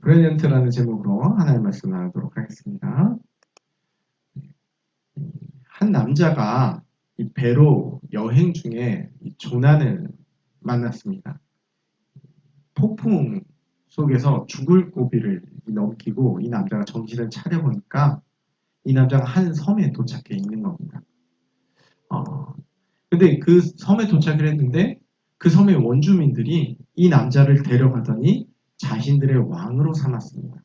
프레젠트라는 제목으로 하나의 말씀 나누도록 하겠습니다. 한 남자가 이 배로 여행 중에 이 조난을 만났습니다. 폭풍 속에서 죽을 고비를 넘기고 이 남자가 정신을 차려보니까 이 남자가 한 섬에 도착해 있는 겁니다. 근데 그 섬에 도착을 했는데 그 섬의 원주민들이 이 남자를 데려가더니 자신들의 왕으로 삼았습니다.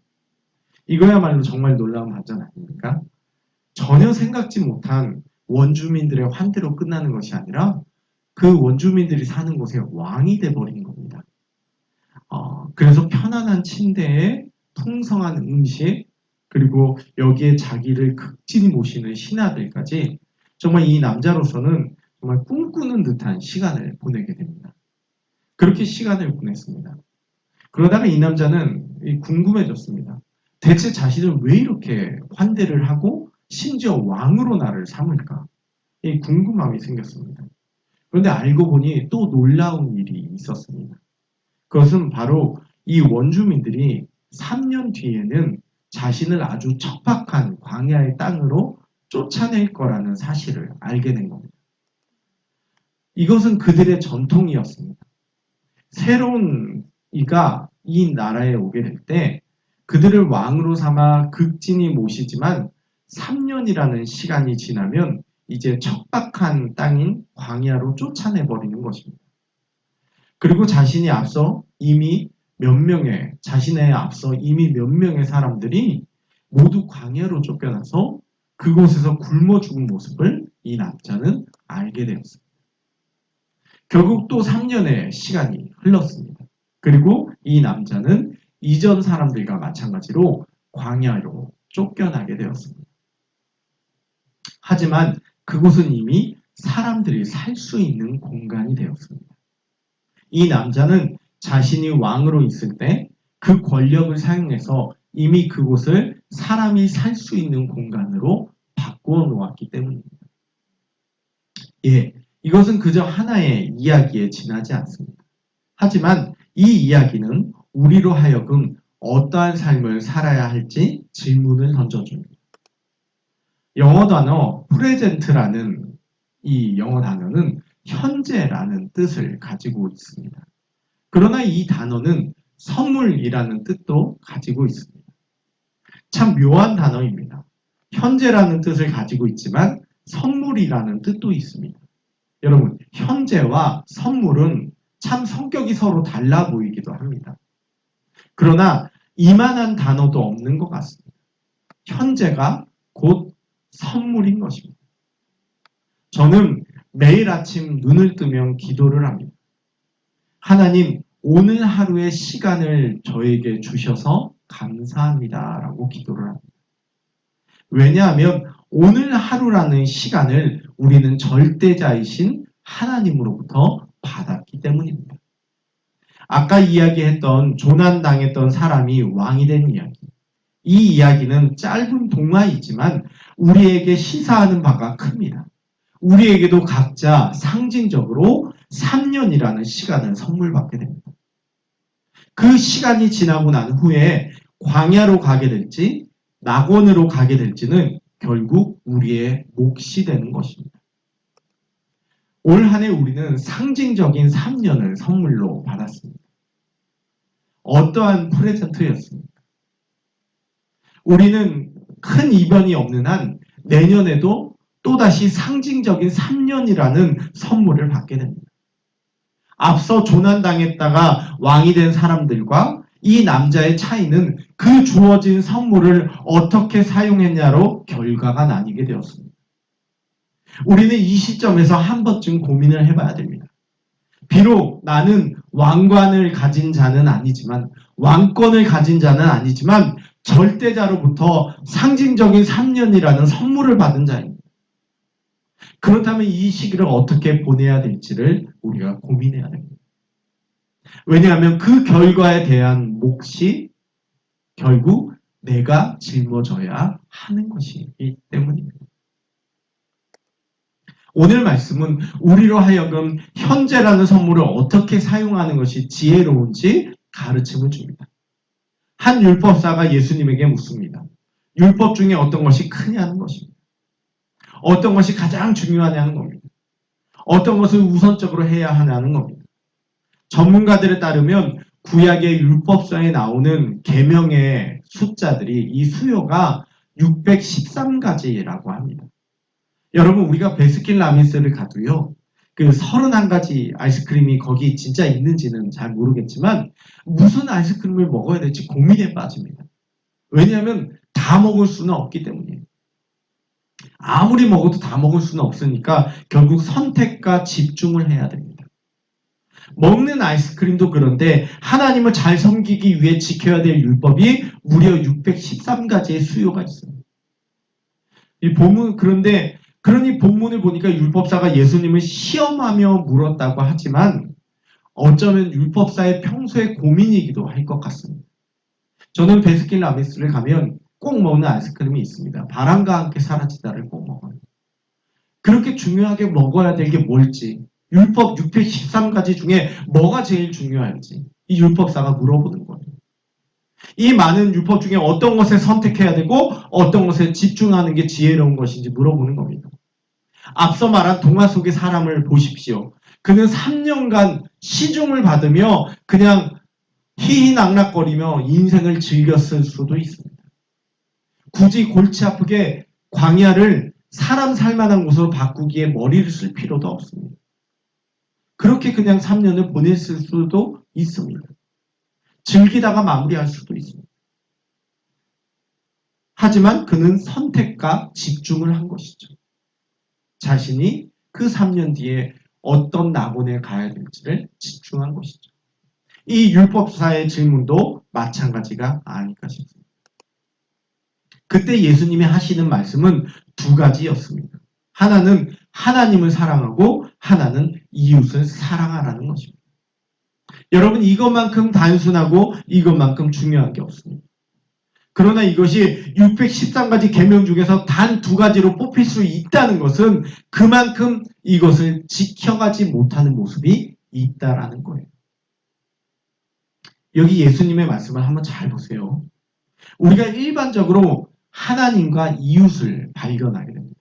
이거야말로 정말 놀라운 반전 아닙니까? 전혀 생각지 못한 원주민들의 환대로 끝나는 것이 아니라 그 원주민들이 사는 곳에 왕이 돼버린 겁니다. 그래서 편안한 침대에 풍성한 음식, 그리고 여기에 자기를 극진히 모시는 신하들까지 정말 이 남자로서는 정말 꿈꾸는 듯한 시간을 보내게 됩니다. 그렇게 시간을 보냈습니다. 그러다가 이 남자는 궁금해졌습니다. 대체 자신을 왜 이렇게 환대를 하고 심지어 왕으로 나를 삼을까? 이 궁금함이 생겼습니다. 그런데 알고 보니 또 놀라운 일이 있었습니다. 그것은 바로 이 원주민들이 3년 뒤에는 자신을 아주 척박한 광야의 땅으로 쫓아낼 거라는 사실을 알게 된 겁니다. 이것은 그들의 전통이었습니다. 새로운 이가 이 나라에 오게 될 때 그들을 왕으로 삼아 극진히 모시지만 3년이라는 시간이 지나면 이제 척박한 땅인 광야로 쫓아내버리는 것입니다. 그리고 자신의 앞서 이미 몇 명의 사람들이 모두 광야로 쫓겨나서 그곳에서 굶어 죽은 모습을 이 남자는 알게 되었습니다. 결국 또 3년의 시간이 흘렀습니다. 그리고 이 남자는 이전 사람들과 마찬가지로 광야로 쫓겨나게 되었습니다. 하지만 그곳은 이미 사람들이 살 수 있는 공간이 되었습니다. 이 남자는 자신이 왕으로 있을 때 그 권력을 사용해서 이미 그곳을 사람이 살 수 있는 공간으로 바꾸어 놓았기 때문입니다. 이것은 그저 하나의 이야기에 지나지 않습니다. 하지만 이 이야기는 우리로 하여금 어떠한 삶을 살아야 할지 질문을 던져줍니다. 영어 단어 present라는 이 영어 단어는 현재라는 뜻을 가지고 있습니다. 그러나 이 단어는 선물이라는 뜻도 가지고 있습니다. 참 묘한 단어입니다. 현재라는 뜻을 가지고 있지만 선물이라는 뜻도 있습니다. 여러분, 현재와 선물은 참 성격이 서로 달라 보이기도 합니다. 그러나 이만한 단어도 없는 것 같습니다. 현재가 곧 선물인 것입니다. 저는 매일 아침 눈을 뜨면 기도를 합니다. 하나님, 오늘 하루의 시간을 저에게 주셔서 감사합니다라고 기도를 합니다. 왜냐하면 오늘 하루라는 시간을 우리는 절대자이신 하나님으로부터 받았기 때문입니다. 아까 이야기했던 조난당했던 사람이 왕이 된 이야기. 이 이야기는 짧은 동화이지만 우리에게 시사하는 바가 큽니다. 우리에게도 각자 상징적으로 3년이라는 시간을 선물 받게 됩니다. 그 시간이 지나고 난 후에 광야로 가게 될지 낙원으로 가게 될지는 결국 우리의 몫이 되는 것입니다. 올 한 해 우리는 상징적인 3년을 선물로 받았습니다. 어떠한 프레젠트였습니까? 우리는 큰 이변이 없는 한 내년에도 또다시 상징적인 3년이라는 선물을 받게 됩니다. 앞서 조난당했다가 왕이 된 사람들과 이 남자의 차이는 그 주어진 선물을 어떻게 사용했냐로 결과가 나뉘게 되었습니다. 우리는 이 시점에서 한 번쯤 고민을 해봐야 됩니다. 비록 나는 왕권을 가진 자는 아니지만 절대자로부터 상징적인 3년이라는 선물을 받은 자입니다. 그렇다면 이 시기를 어떻게 보내야 될지를 우리가 고민해야 됩니다. 왜냐하면 그 결과에 대한 몫이 결국 내가 짊어져야 하는 것이기 때문입니다. 오늘 말씀은 우리로 하여금 현재라는 선물을 어떻게 사용하는 것이 지혜로운지 가르침을 줍니다. 한 율법사가 예수님에게 묻습니다. 율법 중에 어떤 것이 크냐는 것입니다. 어떤 것이 가장 중요하냐는 겁니다. 어떤 것을 우선적으로 해야 하냐는 겁니다. 전문가들에 따르면 구약의 율법서에 나오는 계명의 숫자들이 이 수요가 613가지라고 합니다. 여러분 우리가 베스킨라빈스를 가도요. 그 31가지 아이스크림이 거기 진짜 있는지는 잘 모르겠지만 무슨 아이스크림을 먹어야 될지 고민에 빠집니다. 왜냐하면 다 먹을 수는 없기 때문이에요. 아무리 먹어도 다 먹을 수는 없으니까 결국 선택과 집중을 해야 됩니다. 먹는 아이스크림도 그런데 하나님을 잘 섬기기 위해 지켜야 될 율법이 무려 613가지의 수요가 있어요. 이 본문 그런데 그러니 본문을 보니까 율법사가 예수님을 시험하며 물었다고 하지만 어쩌면 율법사의 평소의 고민이기도 할 것 같습니다. 저는 베스킨라빈스를 가면 꼭 먹는 아이스크림이 있습니다. 바람과 함께 사라지다를 꼭 먹어요. 그렇게 중요하게 먹어야 될 게 뭘지 율법 613가지 중에 뭐가 제일 중요할지 이 율법사가 물어보는 거예요. 이 많은 율법 중에 어떤 것에 선택해야 되고 어떤 것에 집중하는 게 지혜로운 것인지 물어보는 겁니다. 앞서 말한 동화 속의 사람을 보십시오. 그는 3년간 시중을 받으며 그냥 희희낙낙거리며 인생을 즐겼을 수도 있습니다. 굳이 골치 아프게 광야를 사람 살만한 곳으로 바꾸기에 머리를 쓸 필요도 없습니다. 그렇게 그냥 3년을 보냈을 수도 있습니다. 즐기다가 마무리할 수도 있습니다. 하지만 그는 선택과 집중을 한 것이죠. 자신이 그 3년 뒤에 어떤 낙원에 가야 될지를 집중한 것이죠. 이 율법사의 질문도 마찬가지가 아닐까 싶습니다. 그때 예수님이 하시는 말씀은 두 가지였습니다. 하나는 하나님을 사랑하고 하나는 이웃을 사랑하라는 것입니다. 여러분 이것만큼 단순하고 이것만큼 중요한 게 없습니다. 그러나 이것이 613가지 계명 중에서 단 두 가지로 뽑힐 수 있다는 것은 그만큼 이것을 지켜가지 못하는 모습이 있다라는 거예요. 여기 예수님의 말씀을 한번 잘 보세요. 우리가 일반적으로 하나님과 이웃을 발견하게 됩니다.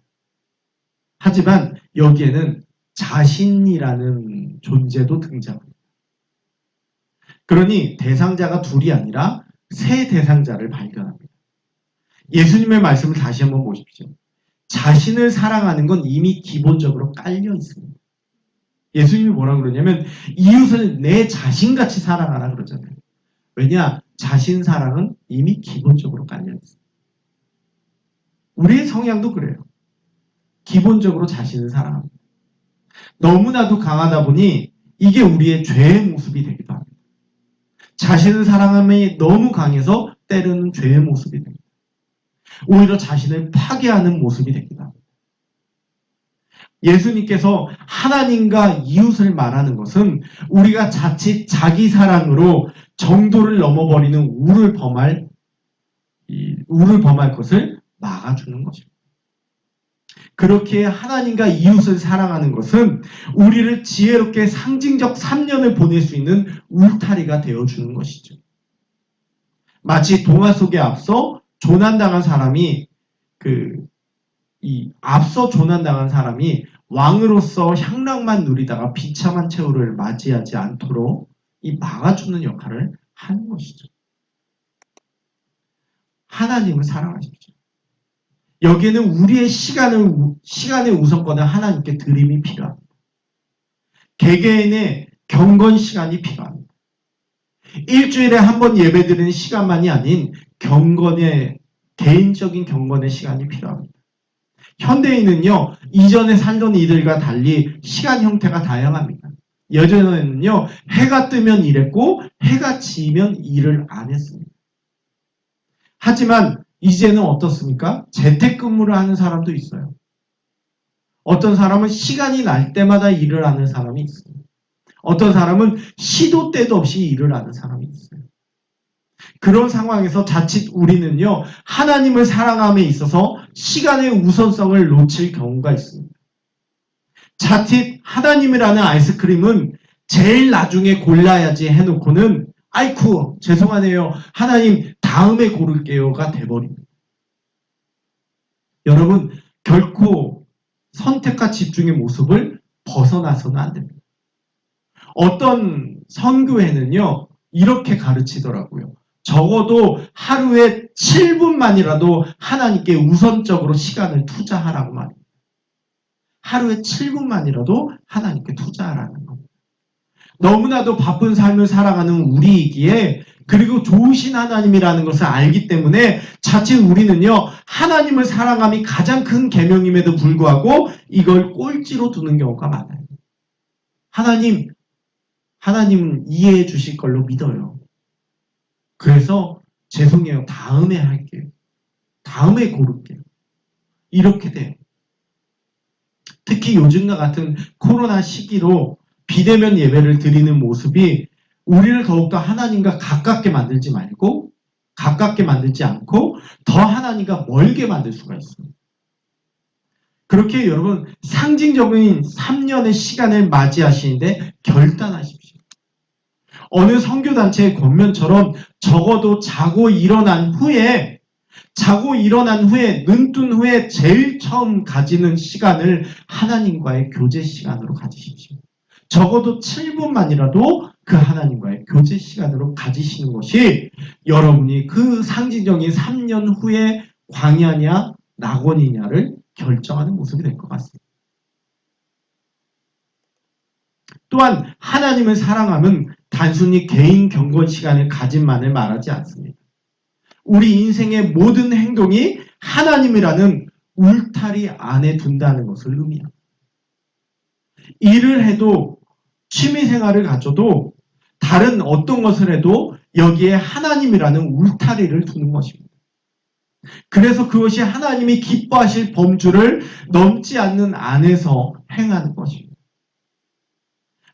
하지만 여기에는 자신이라는 존재도 등장합니다. 그러니 대상자가 둘이 아니라 세 대상자를 발견합니다. 예수님의 말씀을 다시 한번 보십시오. 자신을 사랑하는 건 이미 기본적으로 깔려 있습니다. 예수님이 뭐라고 그러냐면 이웃을 내 자신같이 사랑하라 그러잖아요. 왜냐? 자신 사랑은 이미 기본적으로 깔려 있습니다. 우리의 성향도 그래요. 기본적으로 자신을 사랑합니다. 너무나도 강하다 보니 이게 우리의 죄의 모습이 되기도 합니다. 자신을 사랑함이 너무 강해서 때로는 죄의 모습이 됩니다. 오히려 자신을 파괴하는 모습이 되기도 합니다. 예수님께서 하나님과 이웃을 말하는 것은 우리가 자칫 자기 사랑으로 정도를 넘어버리는 우를 범할 것을 막아주는 것입니다. 그렇게 하나님과 이웃을 사랑하는 것은 우리를 지혜롭게 상징적 3년을 보낼 수 있는 울타리가 되어주는 것이죠. 마치 동화 속에 앞서 조난당한 사람이 왕으로서 향락만 누리다가 비참한 최후를 맞이하지 않도록 이 막아주는 역할을 하는 것이죠. 하나님을 사랑하십시오. 여기에는 우리의 시간의 우선권을 하나님께 드림이 필요합니다. 개개인의 경건 시간이 필요합니다. 일주일에 한 번 예배드리는 시간만이 아닌 개인적인 경건의 시간이 필요합니다. 현대인은요, 이전에 살던 이들과 달리 시간 형태가 다양합니다. 예전에는요, 해가 뜨면 일했고, 해가 지면 일을 안 했습니다. 하지만 이제는 어떻습니까? 재택근무를 하는 사람도 있어요. 어떤 사람은 시간이 날 때마다 일을 하는 사람이 있어요. 어떤 사람은 시도 때도 없이 일을 하는 사람이 있어요. 그런 상황에서 자칫 우리는요, 하나님을 사랑함에 있어서 시간의 우선성을 놓칠 경우가 있습니다. 자칫 하나님이라는 아이스크림은 제일 나중에 골라야지 해놓고는 아이쿠, 죄송하네요. 하나님, 다음에 고를게요가 돼버립니다. 여러분, 결코 선택과 집중의 모습을 벗어나서는 안 됩니다. 어떤 선교회는요, 이렇게 가르치더라고요. 적어도 하루에 7분만이라도 하나님께 우선적으로 시간을 투자하라고 말입니다. 하루에 7분만이라도 하나님께 투자하라는 겁니다. 너무나도 바쁜 삶을 살아가는 우리이기에, 그리고 좋으신 하나님이라는 것을 알기 때문에 자칫 우리는요, 하나님을 사랑함이 가장 큰 계명임에도 불구하고 이걸 꼴찌로 두는 경우가 많아요. 하나님은 이해해 주실 걸로 믿어요. 그래서 죄송해요. 다음에 할게요. 다음에 고를게요. 이렇게 돼요. 특히 요즘과 같은 코로나 시기로 비대면 예배를 드리는 모습이 우리를 더욱더 하나님과 가깝게 만들지 말고, 가깝게 만들지 않고 더 하나님과 멀게 만들 수가 있습니다. 그렇게 여러분, 상징적인 3년의 시간을 맞이하시는데 결단하십시오. 어느 선교단체의 권면처럼 적어도 자고 일어난 후에 눈 뜬 후에 제일 처음 가지는 시간을 하나님과의 교제 시간으로 가지십시오. 적어도 7분만이라도 그 하나님과의 교제 시간으로 가지시는 것이 여러분이 그 상징적인 3년 후에 광야냐 낙원이냐를 결정하는 모습이 될 것 같습니다. 또한 하나님을 사랑함은 단순히 개인 경건 시간을 가짐만을 말하지 않습니다. 우리 인생의 모든 행동이 하나님이라는 울타리 안에 둔다는 것을 의미합니다. 일을 해도, 취미생활을 가져도, 다른 어떤 것을 해도 여기에 하나님이라는 울타리를 두는 것입니다. 그래서 그것이 하나님이 기뻐하실 범주를 넘지 않는 안에서 행하는 것입니다.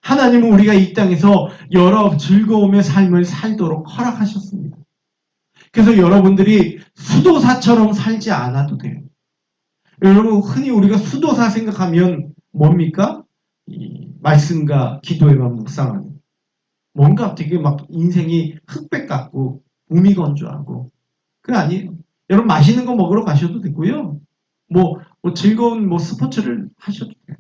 하나님은 우리가 이 땅에서 여러 즐거움의 삶을 살도록 허락하셨습니다. 그래서 여러분들이 수도사처럼 살지 않아도 돼요. 여러분, 흔히 우리가 수도사 생각하면 뭡니까? 이 말씀과 기도에만 묵상하는. 뭔가 되게 막 인생이 흑백 같고 무미건조하고. 그게 아니에요. 여러분, 맛있는 거 먹으러 가셔도 되고요. 뭐 즐거운 스포츠를 하셔도 돼요.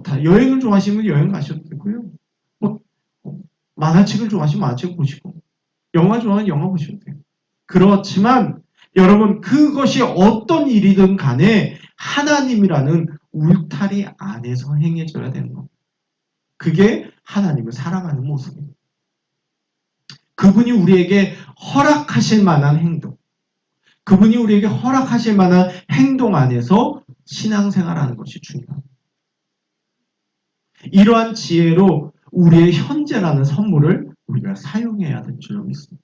다 여행을 좋아하시면 여행 가셔도 되고요. 만화책을 좋아하시면 만화책 보시고, 영화 좋아하면 영화 보셔도 돼요. 그렇지만 여러분, 그것이 어떤 일이든 간에 하나님이라는 울타리 안에서 행해져야 되는 겁니다. 그게 하나님을 사랑하는 모습입니다. 그분이 우리에게 허락하실 만한 행동, 그분이 우리에게 허락하실 만한 행동 안에서 신앙생활하는 것이 중요합니다. 이러한 지혜로 우리의 현재라는 선물을 우리가 사용해야 될 줄로 믿습니다.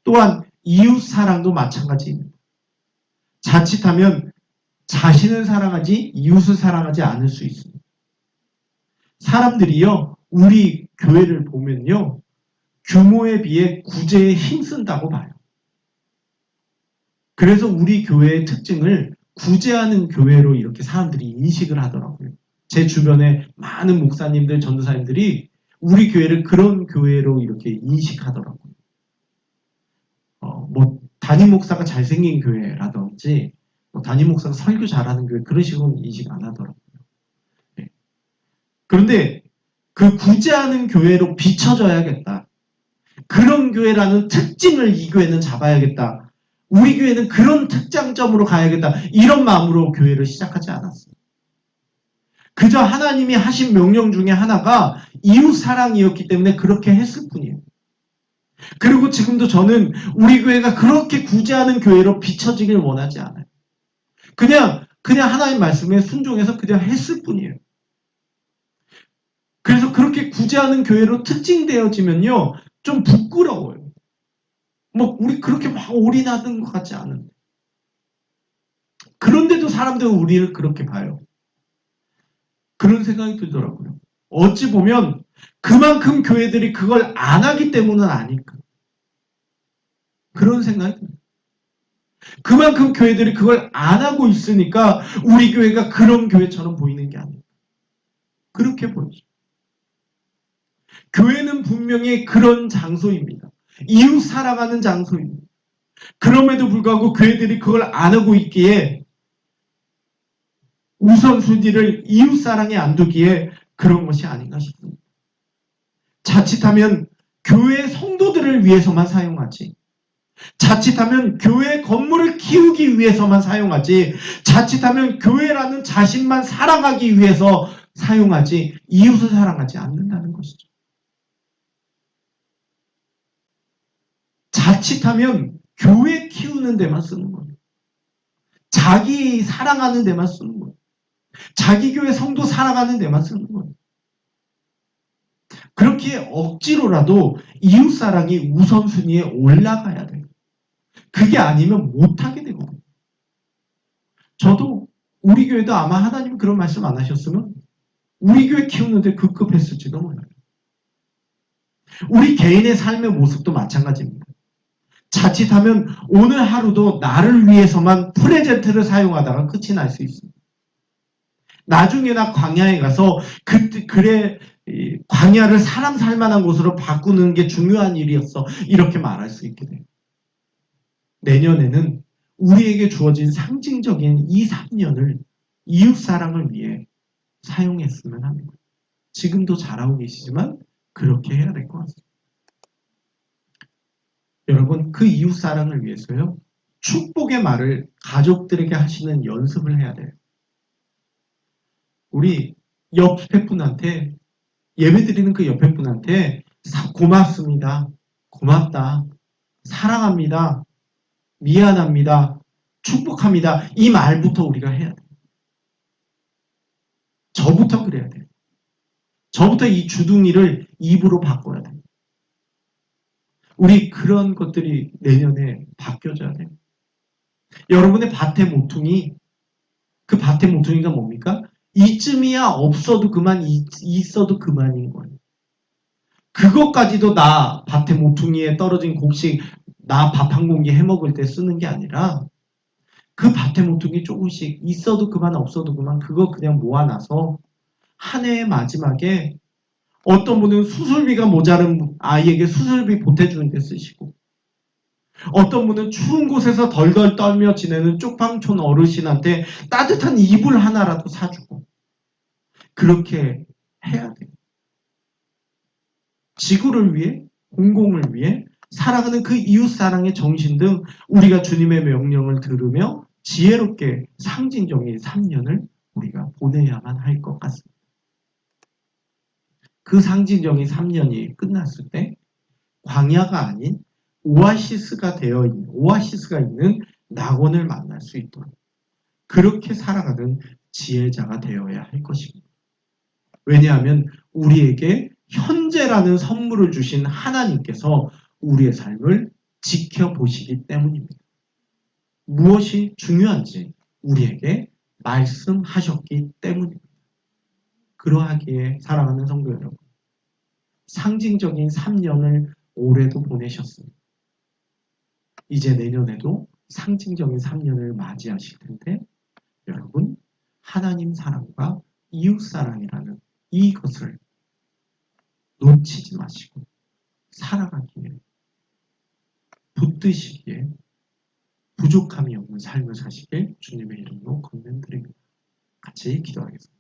또한 이웃사랑도 마찬가지입니다. 자칫하면 자신을 사랑하지 이웃을 사랑하지 않을 수 있습니다. 사람들이요, 우리 교회를 보면요, 규모에 비해 구제에 힘쓴다고 봐요. 그래서 우리 교회의 특징을 구제하는 교회로 이렇게 사람들이 인식을 하더라고요. 제 주변에 많은 목사님들, 전도사님들이 우리 교회를 그런 교회로 이렇게 인식하더라고요. 담임 목사가 잘생긴 교회라든지, 담임 목사가 설교 잘하는 교회, 그런 식으로 인식 안 하더라고요. 네. 그런데 그 구제하는 교회로 비춰져야겠다. 그런 교회라는 특징을 이 교회는 잡아야겠다. 우리 교회는 그런 특장점으로 가야겠다. 이런 마음으로 교회를 시작하지 않았어요. 그저 하나님이 하신 명령 중에 하나가 이웃 사랑이었기 때문에 그렇게 했을 뿐이에요. 그리고 지금도 저는 우리 교회가 그렇게 구제하는 교회로 비춰지길 원하지 않아요. 그냥 하나님 말씀에 순종해서 그냥 했을 뿐이에요. 그래서 그렇게 구제하는 교회로 특징되어지면요, 좀 부끄러워요. 우리 그렇게 막 올인하는 것 같지 않은데. 그런데도 사람들은 우리를 그렇게 봐요. 그런 생각이 들더라고요. 어찌 보면 그만큼 교회들이 그걸 안 하기 때문은 아닐까. 그런 생각이 듭니다. 그만큼 교회들이 그걸 안 하고 있으니까 우리 교회가 그런 교회처럼 보이는 게 아닐까. 그렇게 보이죠. 교회는 분명히 그런 장소입니다. 이웃 사랑하는 장소입니다. 그럼에도 불구하고 교회들이 그걸 안 하고 있기에 우선순위를 이웃 사랑에 안 두기에 그런 것이 아닌가 싶습니다. 자칫하면 교회 성도들을 위해서만 사용하지, 자칫하면 교회 건물을 키우기 위해서만 사용하지, 자칫하면 교회라는 자신만 살아가기 위해서 사용하지 이웃을 사랑하지 않는다는 것이죠. 자칫하면 교회 키우는 데만 쓰는 거예요. 자기 사랑하는 데만 쓰는 거예요. 자기 교회 성도 살아가는 데만 쓰는 거예요. 그렇게 억지로라도 이웃사랑이 우선순위에 올라가야 돼요. 그게 아니면 못하게 되거든요. 저도 우리 교회도 아마 하나님 그런 말씀 안 하셨으면 우리 교회 키우는데 급급했을지도 몰라요. 우리 개인의 삶의 모습도 마찬가지입니다. 자칫하면 오늘 하루도 나를 위해서만 프레젠트를 사용하다가 끝이 날 수 있습니다. 나중에 나 광야에 가서 그래 광야를 사람 살만한 곳으로 바꾸는 게 중요한 일이었어. 이렇게 말할 수 있게 돼요. 내년에는 우리에게 주어진 상징적인 이 3년을 이웃사랑을 위해 사용했으면 합니다. 지금도 잘하고 계시지만 그렇게 해야 될 것 같습니다. 여러분, 그 이웃사랑을 위해서요, 축복의 말을 가족들에게 하시는 연습을 해야 돼요. 우리 옆에 분한테, 예배드리는 그 옆에 분한테 고맙습니다, 고맙다, 사랑합니다, 미안합니다, 축복합니다, 이 말부터 우리가 해야 돼요. 저부터 그래야 돼요. 저부터 이 주둥이를 입으로 바꿔야 돼요. 우리 그런 것들이 내년에 바뀌어져야 돼요. 여러분의 밭의 모퉁이, 그 밭의 모퉁이가 뭡니까? 이쯤이야 없어도 그만, 있어도 그만인 거예요. 그것까지도 나 밭의 모퉁이에 떨어진 곡식 나 밥 한 공기 해먹을 때 쓰는 게 아니라 그 밭의 모퉁이 조금씩 있어도 그만 없어도 그만 그거 그냥 모아놔서 한 해의 마지막에 어떤 분은 수술비가 모자른 아이에게 수술비 보태주는 데 쓰시고, 어떤 분은 추운 곳에서 덜덜 떨며 지내는 쪽방촌 어르신한테 따뜻한 이불 하나라도 사주고, 그렇게 해야 돼요. 지구를 위해, 공공을 위해 살아가는 그 이웃사랑의 정신 등 우리가 주님의 명령을 들으며 지혜롭게 상징적인 3년을 우리가 보내야만 할 것 같습니다. 그 상징적인 3년이 끝났을 때 광야가 아닌 오아시스가 있는 낙원을 만날 수 있도록 그렇게 살아가는 지혜자가 되어야 할 것입니다. 왜냐하면 우리에게 현재라는 선물을 주신 하나님께서 우리의 삶을 지켜보시기 때문입니다. 무엇이 중요한지 우리에게 말씀하셨기 때문입니다. 그러하기에 사랑하는 성도 여러분, 상징적인 3년을 올해도 보내셨습니다. 이제 내년에도 상징적인 3년을 맞이하실 텐데 여러분, 하나님 사랑과 이웃 사랑이라는 이것을 놓치지 마시고 살아가기에, 붙드시기에 부족함이 없는 삶을 사시길 주님의 이름으로 권면드립니다. 같이 기도하겠습니다.